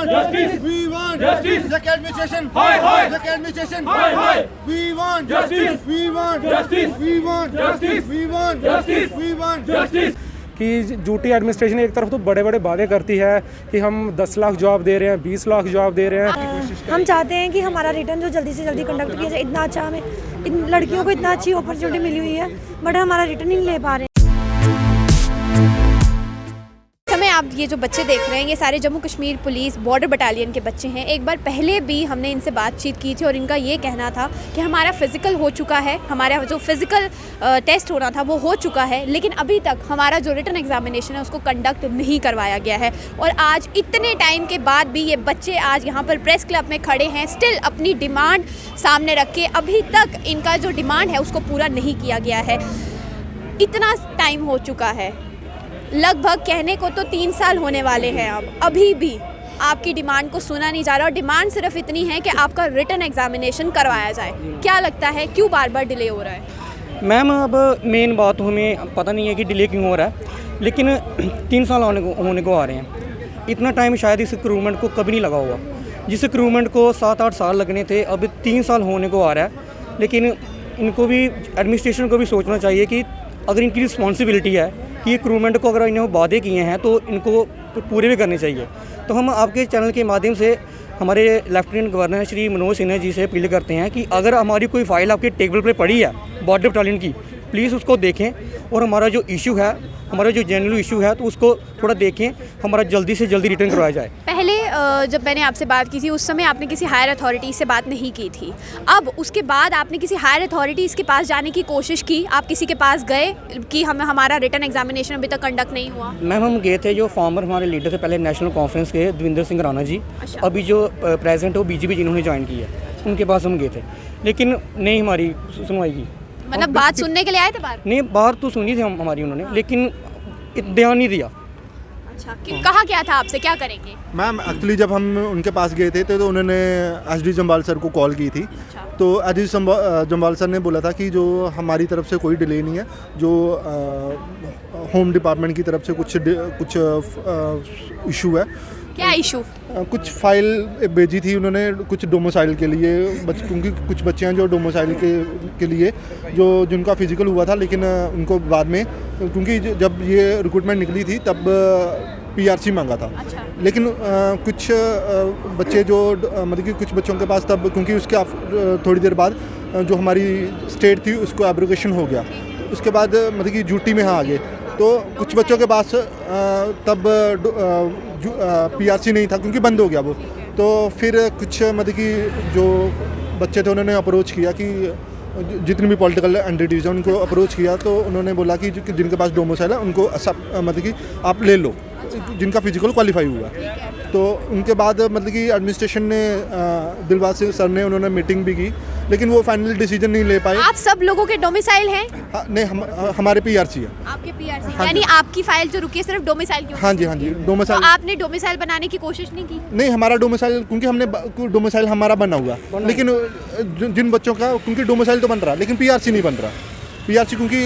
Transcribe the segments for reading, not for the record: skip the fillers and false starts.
want justice. We want justice. The administration. Hi. The administration. Hi. We want justice. We want justice. We want justice. We want justice. We want justice. कि duty administration एक तरफ तो बड़े बड़े वादे करती है कि हम 10 लाख जॉब दे रहे हैं, 20 लाख जॉब दे रहे हैं। हम चाहते हैं कि हमारा रिटर्न जो जल्दी से जल्दी कंडक्ट किया जाए। इतना अच्छा हमें इन लड़कियों को इतना अच्छी अपॉर्चुनिटी मिली हुई है, बट हमारा रिटर्न नहीं ले पा रहे। समय आप ये जो बच्चे देख रहे हैं, ये सारे Jammu Kashmir police border battalion के बच्चे हैं। एक बार पहले भी हमने इनसे बातचीत की थी और इनका ये कहना था कि हमारा फ़िज़िकल हो चुका है, हमारा जो फ़िज़िकल टेस्ट होना था वो हो चुका है, लेकिन अभी तक हमारा जो रिटर्न एग्जामिनेशन है उसको कंडक्ट नहीं करवाया गया है। और आज इतने टाइम के बाद भी ये बच्चे आज यहाँ पर प्रेस क्लब में खड़े हैं, स्टिल अपनी डिमांड सामने रख के अभी तक इनका जो डिमांड है उसको पूरा नहीं किया गया है। इतना टाइम हो चुका है, लगभग कहने को तो 3 साल होने वाले हैं। अब अभी भी आपकी डिमांड को सुना नहीं जा रहा और डिमांड सिर्फ इतनी है कि आपका रिटर्न एग्जामिनेशन करवाया जाए। क्या लगता है क्यों बार बार डिले हो रहा है? मैम अब मेन बात हमें पता नहीं है कि डिले क्यों हो रहा है, लेकिन 3 साल होने को आ रहे हैं। इतना टाइम शायद इस रिक्रूटमेंट को कभी नहीं लगा होगा। जिस रिक्रूटमेंट को 7-8 साल लगने थे, अब 3 साल होने को आ रहा है। लेकिन इनको भी एडमिनिस्ट्रेशन को भी सोचना चाहिए कि अगर इनकी रिस्पॉन्सिबिलिटी है कि रिक्रूटमेंट को अगर इन्होंने वादे किए हैं तो इनको पूरे भी करने चाहिए। तो हम आपके चैनल के माध्यम से हमारे लेफ्टिनेंट गवर्नर श्री मनोज सिन्हा जी से अपील करते हैं कि अगर हमारी कोई फ़ाइल आपके टेबल पर पड़ी है बॉर्डर बटालियन की, प्लीज़ उसको देखें और हमारा जो इशू है, हमारा जो जनरल इशू है, तो उसको थोड़ा देखें, हमारा जल्दी से जल्दी रिटर्न करवाया जाए। पहले जब मैंने आपसे बात की थी उस समय आपने किसी हायर अथॉरिटी से बात नहीं की थी। अब उसके बाद आपने किसी हायर अथॉरिटी के पास जाने की कोशिश की? आप किसी के पास गए कि हमारा रिटर्न एग्जामिनेशन अभी तक कंडक्ट नहीं हुआ? मैम हम गए थे, जो फॉर्मर हमारे लीडर थे पहले नेशनल कॉन्फ्रेंस के देवेंद्र सिंह राणा जी, अभी जो प्रेजेंट है वो बीजेपी जिन्होंने ज्वाइन की है, उनके पास हम गए थे, लेकिन नहीं हमारी सुनवाई की। मतलब बात सुनने के लिए आए थे बाहर? नहीं, बाहर तो सुनी थी हमारी उन्होंने, लेकिन ध्यान नहीं दिया। अच्छा, कहा क्या था आपसे, क्या करेंगे? मैम एक्चुअली जब हम उनके पास गए थे तो उन्होंने एसडी जम्वाल सर को कॉल की थी। अच्छा। तो एसडी जम्वाल सर ने बोला था कि जो हमारी तरफ से कोई डिले नहीं है, जो होम डिपार्टमेंट की तरफ से कुछ इशू है। क्या इशू? कुछ फाइल भेजी थी उन्होंने कुछ डोमिसाइल के लिए, क्योंकि कुछ बच्चे हैं जो डोमिसाइल के लिए जिनका फिजिकल हुआ था, लेकिन उनको बाद में, क्योंकि जब ये रिक्रूटमेंट निकली थी तब पीआरसी मांगा था। अच्छा। लेकिन कुछ बच्चे जो मतलब कि कुछ बच्चों के पास तब, क्योंकि उसके थोड़ी देर बाद जो हमारी स्टेट थी उसको एब्रोगेशन हो गया, तो उसके बाद मतलब कि ड्यूटी में आ गए, तो कुछ बच्चों के पास तब पीआरसी नहीं था क्योंकि बंद हो गया वो। तो फिर कुछ मतलब कि जो बच्चे थे उन्होंने अप्रोच किया कि जितनी भी पॉलिटिकल एंटिटीज़ हैं उनको अप्रोच किया, तो उन्होंने बोला कि जिनके पास डोमिसाइल है उनको मतलब कि आप ले लो, जिनका फिजिकल क्वालिफाई हुआ। तो उनके बाद मतलब कि एडमिनिस्ट्रेशन ने दिलबाग सर ने उन्होंने मीटिंग भी की, लेकिन वो फाइनल डिसीजन नहीं ले पाए। आप सब लोगों के डोमिसाइल हैं? नहीं, हमारे पीआरसी है। आपके पीआरसी? हाँ, यानी आपकी फाइल जो रुकी है सिर्फ डोमिसाइल की? हाँ जी डोमिसाइल। तो आपने डोमिसाइल बनाने की कोशिश नहीं की? नहीं, हमारा डोमिसाइल, क्योंकि हमने डोमिसाइल हमारा बना हुआ, लेकिन जिन बच्चों का, क्योंकि डोमिसाइल तो बन रहा लेकिन पीआरसी नहीं बन रहा। पीआरसी क्योंकि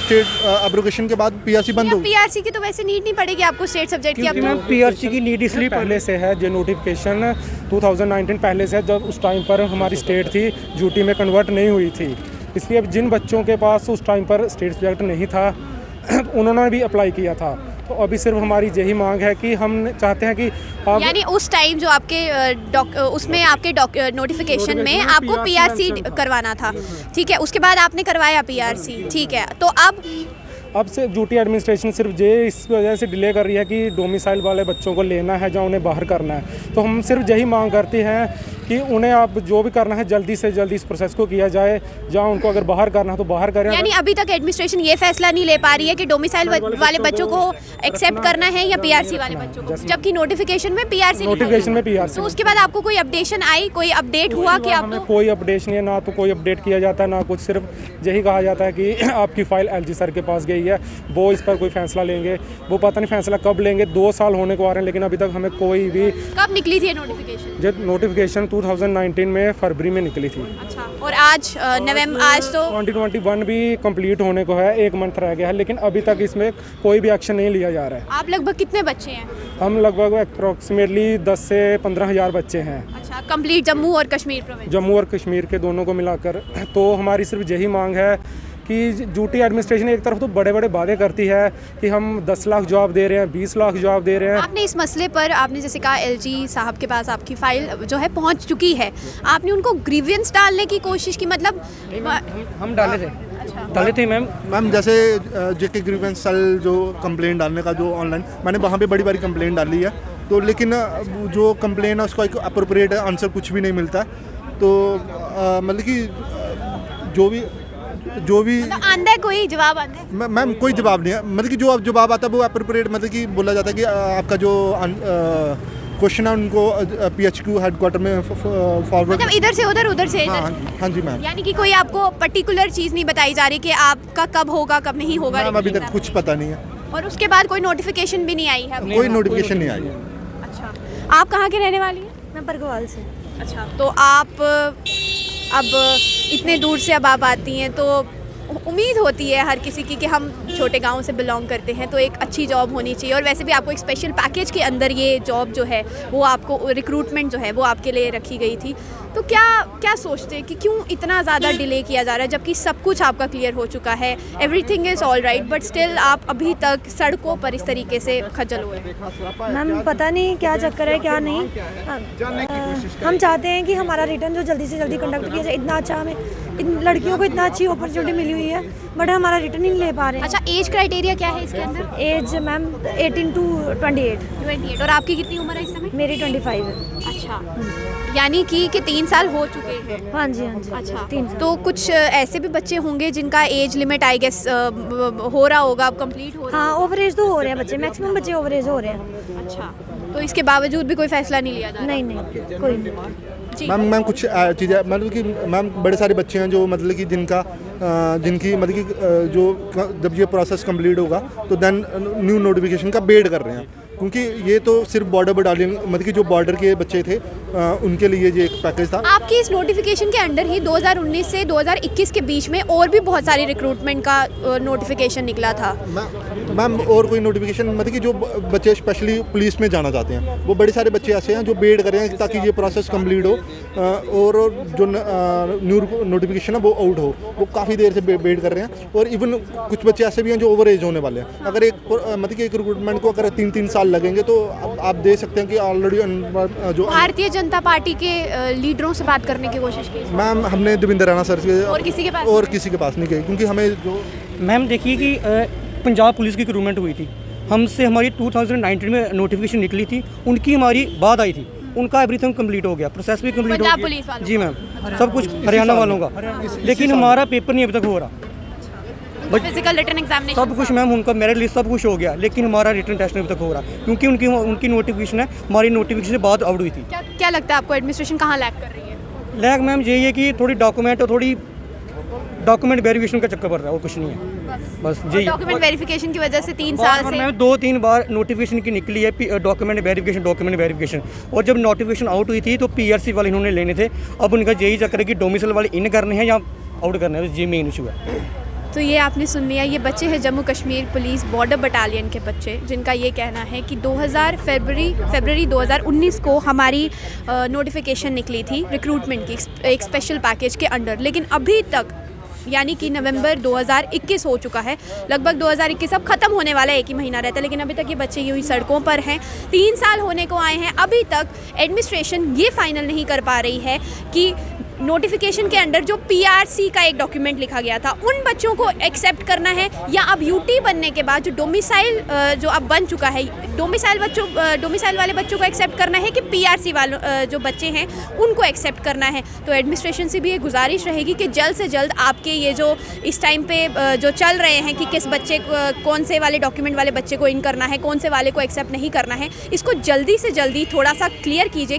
स्टेट एब्रोगेशन के बाद पीआरसी बंद हो गई। पीआरसी की तो वैसे नीड नहीं पड़ेगी आपको स्टेट सब्जेक्ट की। अब मैम पीआरसी की नीड इसलिए पहले से है, जो नोटिफिकेशन 2019 पहले से है, जब उस टाइम पर हमारी स्टेट थी ड्यूटी में कन्वर्ट नहीं हुई थी, इसलिए अब जिन बच्चों के पास उस टाइम पर स्टेट सब्जेक्ट नहीं था उन्होंने भी अप्लाई किया था। तो अभी सिर्फ हमारी यही मांग है कि हम चाहते हैं कि आप, यानी उस टाइम जो आपके उसमें आपके नोटिफिकेशन में आपको पीआरसी करवाना था, ठीक है, उसके बाद आपने करवाया पीआरसी, ठीक है, तो अब से ड्यूटी एडमिनिस्ट्रेशन सिर्फ ये इस वजह से डिले कर रही है कि डोमिसाइल वाले बच्चों को लेना है या उन्हें बाहर करना है। तो हम सिर्फ यही मांग करते हैं कि उन्हें आप जो भी करना है जल्दी से जल्दी इस प्रोसेस को किया जाए, जहाँ उनको अगर बाहर करना है तो बाहर करें। यानी अभी तक एडमिनिस्ट्रेशन ये फैसला नहीं ले पा रही है कि डोमिसाइल वाले बच्चों को एक्सेप्ट करना है या पीआरसी वाले बच्चों को, जबकि नोटिफिकेशन में पीआरसी। तो उसके बाद आपको कोई अपडेशन आई, कोई अपडेट हुआ कि आपको? कोई अपडेट नहीं है, ना तो कोई अपडेट किया जाता है ना कुछ, सिर्फ यही कहा जाता है कि आपकी फाइल एलजी सर के पास गई है, वो इस पर कोई फैसला लेंगे। वो पता नहीं फैसला कब लेंगे, 2 साल होने को आ रहे हैं, लेकिन अभी तक हमें कोई भी। कब निकली थी नोटिफिकेशन? जब नोटिफिकेशन 2019 में फरवरी में निकली थी। अच्छा, और आज नवंबर, आज तो 2021 भी कंप्लीट होने को है, 1 मंथ रह गया है, लेकिन अभी तक इसमें कोई भी एक्शन नहीं लिया जा रहा है। आप लगभग कितने बच्चे हैं? हम लगभग अप्रॉक्सीमेटली 10 से 15 हज़ार बच्चे हैं, अच्छा, कंप्लीट जम्मू और कश्मीर प्रोविंस। जम्मू और कश्मीर के दोनों को मिलाकर। तो हमारी सिर्फ यही मांग है कि यूटी एडमिनिस्ट्रेशन एक तरफ तो बड़े बड़े वादे करती है कि हम 10 लाख जॉब दे रहे हैं, 20 लाख जॉब दे रहे हैं। आपने इस मसले पर, आपने जैसे कहा एलजी साहब के पास आपकी फाइल जो है पहुंच चुकी है, आपने उनको ग्रीवियंस डालने की कोशिश की? मतलब हम डाले थे मैम जैसे जेके ग्रीवेंस सेल जो कंप्लेन डालने का जो ऑनलाइन मैंने वहाँ पे बड़ी कंप्लेन डाली है, तो लेकिन जो कंप्लेन है उसका एक अप्रोप्रिएट आंसर कुछ भी नहीं मिलता। तो मतलब कि जो भी मतलब आंदा है, कोई जवाब आंदा है? मैम कोई जवाब नहीं है, मतलब कि जो अब जवाब आता है वो अप्रोप्रिएट, मतलब कि बोला जाता है कि आपका जो क्वेश्चन है उनको PHQ हेडक्वार्टर में फॉरवर्ड, मतलब इधर से उधर, उधर से इधर। हाँ जी मैम। यानी कि कोई आपको पर्टिकुलर चीज़ नहीं बताई जा रही कि आपका कब होगा कब नहीं होगा? मैम अभी तक कुछ पता नहीं है, और उसके बाद कोई नोटिफिकेशन भी नहीं आई है? कोई नोटिफिकेशन नहीं आई है। अच्छा, आप कहाँ के रहने वाली हैं? मैं बरगवाल से। अच्छा, तो आप अब इतने दूर से अब आप आती हैं, तो उम्मीद होती है हर किसी की कि हम छोटे गांव से बिलोंग करते हैं तो एक अच्छी जॉब होनी चाहिए, और वैसे भी आपको एक स्पेशल पैकेज के अंदर ये जॉब जो है वो आपको, रिक्रूटमेंट जो है वो आपके लिए रखी गई थी। तो क्या सोचते हैं कि क्यों इतना ज़्यादा डिले किया जा रहा है, जबकि सब कुछ आपका क्लियर हो चुका है, everything is all right, but still आप अभी तक सड़कों पर इस तरीके से खज्जल हो रहे हैं? मैम पता नहीं क्या चक्कर है, क्या नहीं। हम चाहते हैं कि हमारा रिटर्न जो जल्दी से जल्दी कंडक्ट किया जाए। इतना अच्छा हमें लड़कियों को इतना अच्छी अपॉर्चुनिटी मिली हुई है, बट हमारा रिटर्न ही नहीं ले पा रहे हैं। अच्छा, एज क्राइटेरिया क्या है इसके अंदर? Age ma'am 18 to 28। और आपकी कितनी उम्र है इस समय? मेरी 25 है। अच्छा, यानी कि 3 साल हो चुके हैं? हाँ जी, हाँ जी। अच्छा, 3 साल। तो कुछ ऐसे भी बच्चे होंगे जिनका एज लिमिट आई गेस हो रहा होगा, अब कंप्लीट हो रहा हाँ, ओवर एज तो हो रहे हैं बच्चे, मैक्सिमम बच्चे ओवर एज हो रहे हैं। है? अच्छा, तो इसके बावजूद भी कोई फैसला नहीं लिया जा रहा? नहीं, कोई नहीं। जी। मैम कुछ चीज़ें मतलब कि मैम बड़े सारे बच्चे हैं जो मतलब कि जिनकी मतलब कि जो जब ये प्रोसेस कंप्लीट होगा तो देन न्यू नोटिफिकेशन का वेट कर रहे हैं, क्योंकि ये तो सिर्फ बॉर्डर बटालियन मतलब कि जो बॉर्डर के बच्चे थे उनके लिए ये एक पैकेज था। आपकी इस नोटिफिकेशन के अंडर ही 2019 से 2021 के बीच में और भी बहुत सारी रिक्रूटमेंट का नोटिफिकेशन निकला था। मैम और कोई नोटिफिकेशन मतलब कि जो बच्चे स्पेशली पुलिस में जाना चाहते हैं वो बड़े सारे बच्चे ऐसे हैं जो वेट कर रहे हैं ताकि ये प्रोसेस कंप्लीट हो और जो न्यू नोटिफिकेशन है वो आउट हो, वो काफ़ी देर से वेट कर रहे हैं। और इवन कुछ बच्चे ऐसे भी हैं जो ओवर एज होने वाले हैं। अगर एक मतलब कि एक रिक्रूटमेंट को अगर 3 साल लगेंगे तो आप देख सकते हैं कि ऑलरेडी जो भारतीय जनता पार्टी के लीडरों से बात करने की कोशिश की? मैम हमने देवेंद्र राणा सर से और किसी के पास नहीं गए, क्योंकि हमें जो मैम देखिए कि पंजाब पुलिस की रिक्रूटमेंट हुई थी, हमसे हमारी 2019 में नोटिफिकेशन निकली थी, उनकी हमारी बाद आई थी, उनका एवरीथिंग कंप्लीट हो गया, प्रोसेस भी कंप्लीट हो पंजाब गया। पुलिस वालों जी मैम, सब कुछ हरियाणा वालों का, लेकिन हमारा पेपर नहीं अभी तक हो रहा। फिजिकल रिटन एग्जामिनेशन सब कुछ मैम, उनका मेरिट लिस्ट सब कुछ हो गया, लेकिन हमारा रिटन टेस्ट अभी तक हो रहा, क्योंकि उनकी नोटिफिकेशन है, हमारी नोटिफिकेशन से बाद आउट हुई थी। क्या लगता है आपको एडमिनिस्ट्रेशन कहाँ लैग कर रही है? लैग मैम यही है कि थोड़ी डॉक्यूमेंट और थोड़ी डॉक्यूमेंट वेरिफिकेशन का चक्कर पड़ रहा है, और कुछ नहीं है, बस यही। डॉक्यूमेंट वेरिफिकेशन की वजह से 3 साल से मैम 2-3 बार नोटिफिकेशन की निकली है, डॉक्यूमेंट वेरिफिकेशन, और जब नोटिफिकेशन आउट हुई थी तो PRC वाले इन्होंने लेने थे, अब उनका यही चक्कर है कि डोमिसाइल वाले इन करने हैं या आउट करने हैं, ये मेन इशू है। तो ये आपने सुन लिया, ये बच्चे हैं Jammu Kashmir police border battalion के बच्चे, जिनका ये कहना है कि फरवरी 2019 को हमारी नोटिफिकेशन निकली थी रिक्रूटमेंट की एक स्पेशल पैकेज के अंडर, लेकिन अभी तक यानी कि नवंबर 2021 हो चुका है, लगभग 2021 अब ख़त्म होने वाला है, 1 ही महीना रहता है, लेकिन अभी तक ये बच्चे यूँ ही सड़कों पर हैं। 3 साल होने को आए हैं, अभी तक एडमिनिस्ट्रेशन ये फाइनल नहीं कर पा रही है कि नोटिफिकेशन के अंडर जो PRC का एक डॉक्यूमेंट लिखा गया था उन बच्चों को एक्सेप्ट करना है, या अब UT बनने के बाद जो डोमिसाइल जो अब बन चुका है, डोमिसाइल वाले बच्चों को एक्सेप्ट करना है कि PRC वालों जो बच्चे हैं उनको एक्सेप्ट करना है। तो एडमिनिस्ट्रेशन से भी ये गुजारिश रहेगी कि जल्द से जल्द आपके ये जो इस टाइम पे जो चल रहे हैं कि किस बच्चे कौन से वाले डॉक्यूमेंट वाले बच्चे को इन करना है, कौन से वाले को एक्सेप्ट नहीं करना है, इसको जल्दी से जल्दी थोड़ा सा क्लियर कीजिए।